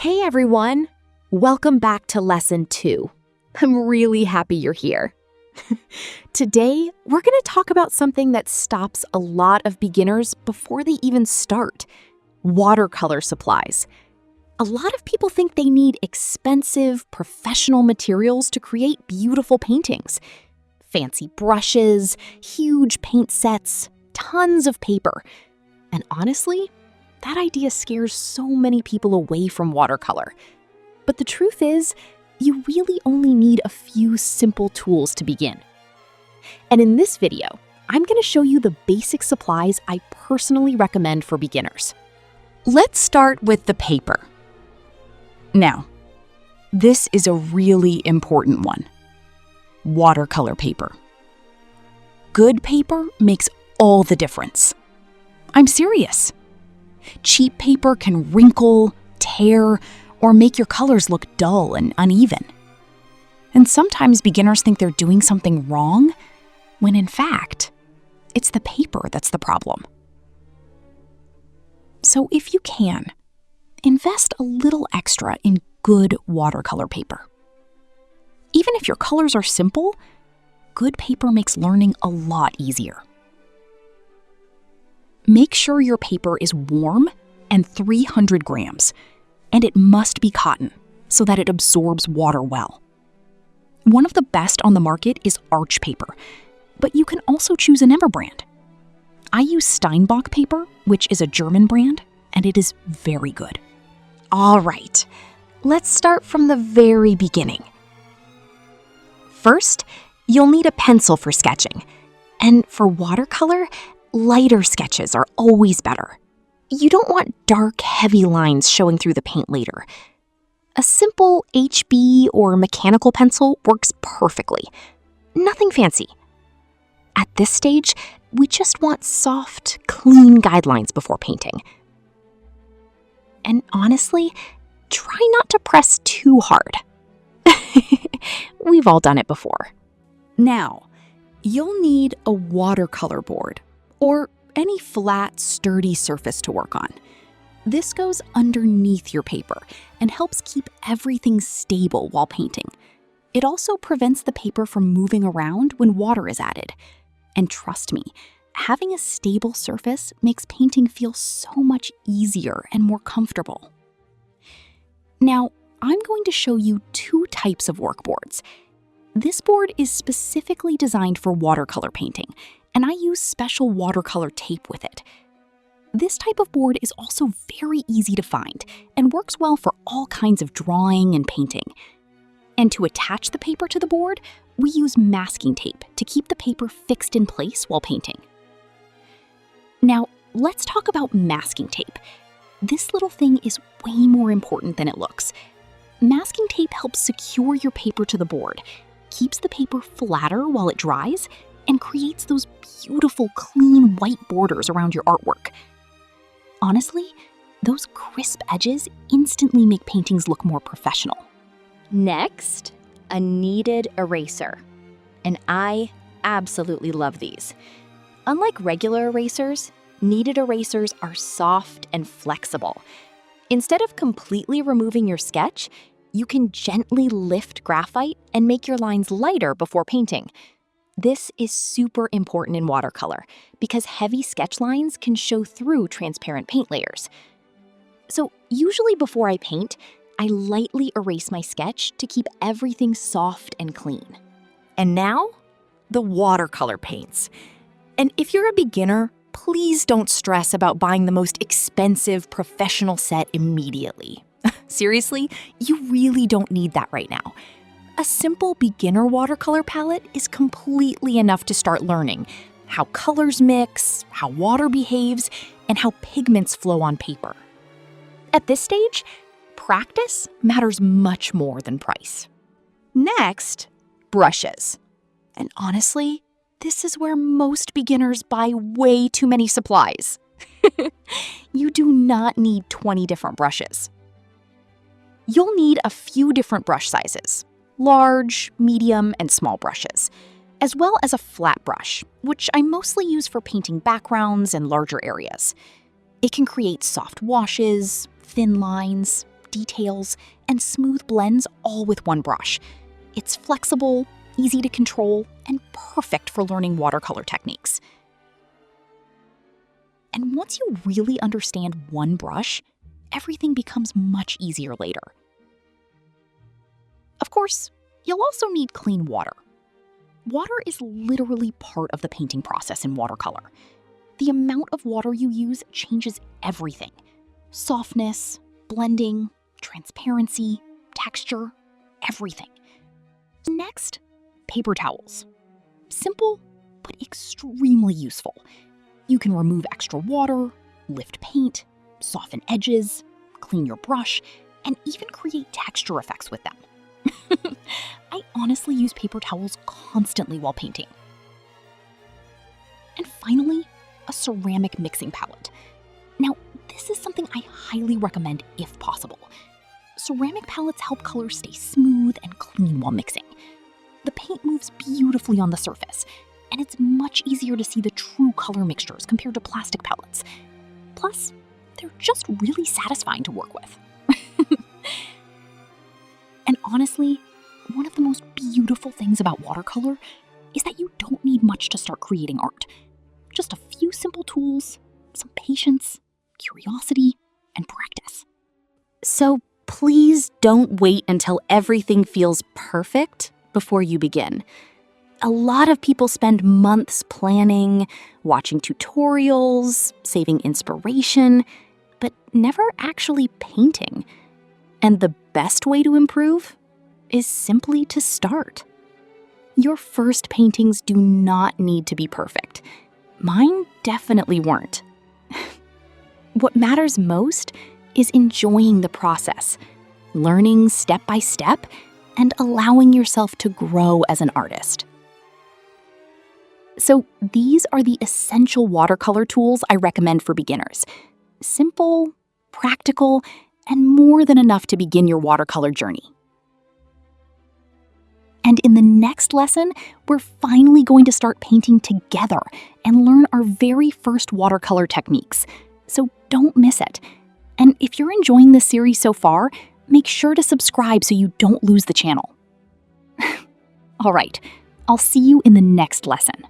Hey everyone! Welcome back to Lesson 2. I'm really happy you're here. Today, we're going to talk about something that stops a lot of beginners before they even start: watercolor supplies. A lot of people think they need expensive, professional materials to create beautiful paintings. Fancy brushes, huge paint sets, tons of paper. And honestly, that idea scares so many people away from watercolor. But the truth is, you really only need a few simple tools to begin. And in this video, I'm going to show you the basic supplies I personally recommend for beginners. Let's start with the paper. Now, this is a really important one: watercolor paper. Good paper makes all the difference. I'm serious. Cheap paper can wrinkle, tear, or make your colors look dull and uneven. And sometimes beginners think they're doing something wrong, when in fact, it's the paper that's the problem. So if you can, invest a little extra in good watercolor paper. Even if your colors are simple, good paper makes learning a lot easier. Make sure your paper is warm and 300 grams, and it must be cotton so that it absorbs water well. One of the best on the market is Arch paper, but you can also choose another brand. I use Steinbock paper, which is a German brand, and it is very good. All right, let's start from the very beginning. First, you'll need a pencil for sketching, and for watercolor, lighter sketches are always better. You don't want dark, heavy lines showing through the paint later. A simple HB or mechanical pencil works perfectly. Nothing fancy. At this stage, we just want soft, clean guidelines before painting. And honestly, try not to press too hard. We've all done it before. Now, you'll need a watercolor board, or any flat, sturdy surface to work on. This goes underneath your paper and helps keep everything stable while painting. It also prevents the paper from moving around when water is added. And trust me, having a stable surface makes painting feel so much easier and more comfortable. Now, I'm going to show you two types of workboards. This board is specifically designed for watercolor painting, and I use special watercolor tape with it. This type of board is also very easy to find and works well for all kinds of drawing and painting. And to attach the paper to the board, we use masking tape to keep the paper fixed in place while painting. Now, let's talk about masking tape. This little thing is way more important than it looks. Masking tape helps secure your paper to the board, keeps the paper flatter while it dries, and creates those beautiful, clean white borders around your artwork. Honestly, those crisp edges instantly make paintings look more professional. Next, a kneaded eraser. And I absolutely love these. Unlike regular erasers, kneaded erasers are soft and flexible. Instead of completely removing your sketch, you can gently lift graphite and make your lines lighter before painting. This is super important in watercolor because heavy sketch lines can show through transparent paint layers. So usually before I paint, I lightly erase my sketch to keep everything soft and clean. And now, the watercolor paints. And if you're a beginner, please don't stress about buying the most expensive professional set immediately. Seriously, you really don't need that right now. A simple beginner watercolor palette is completely enough to start learning how colors mix, how water behaves, and how pigments flow on paper. At this stage, practice matters much more than price. Next, brushes. And honestly, this is where most beginners buy way too many supplies. You do not need 20 different brushes. You'll need a few different brush sizes: large, medium, and small brushes, as well as a flat brush, which I mostly use for painting backgrounds and larger areas. It can create soft washes, thin lines, sharp details, and smooth blends all with one brush. It's flexible, easy to control, and perfect for learning watercolor techniques. And once you really understand one brush, everything becomes much easier later. Of course, you'll also need clean water. Water is literally part of the painting process in watercolor. The amount of water you use changes everything. Softness, blending, transparency, texture, everything. Next, paper towels. Simple, but extremely useful. You can remove extra water, lift paint, soften edges, clean your brush, and even create texture effects with them. I honestly use paper towels constantly while painting. And finally, a ceramic mixing palette. Now, this is something I highly recommend if possible. Ceramic palettes help colors stay smooth and clean while mixing. The paint moves beautifully on the surface, and it's much easier to see the true color mixtures compared to plastic palettes. Plus, they're just really satisfying to work with. And honestly, one of the most beautiful things about watercolor is that you don't need much to start creating art. Just a few simple tools, some patience, curiosity, and practice. So please don't wait until everything feels perfect before you begin. A lot of people spend months planning, watching tutorials, saving inspiration, but never actually painting. And the best way to improve is simply to start. Your first paintings do not need to be perfect. Mine definitely weren't. What matters most is enjoying the process, learning step by step, and allowing yourself to grow as an artist. So these are the essential watercolor tools I recommend for beginners. Simple, practical, and more than enough to begin your watercolor journey. And in the next lesson, we're finally going to start painting together and learn our very first watercolor techniques. So don't miss it. And if you're enjoying this series so far, make sure to subscribe so you don't lose the channel. All right, I'll see you in the next lesson.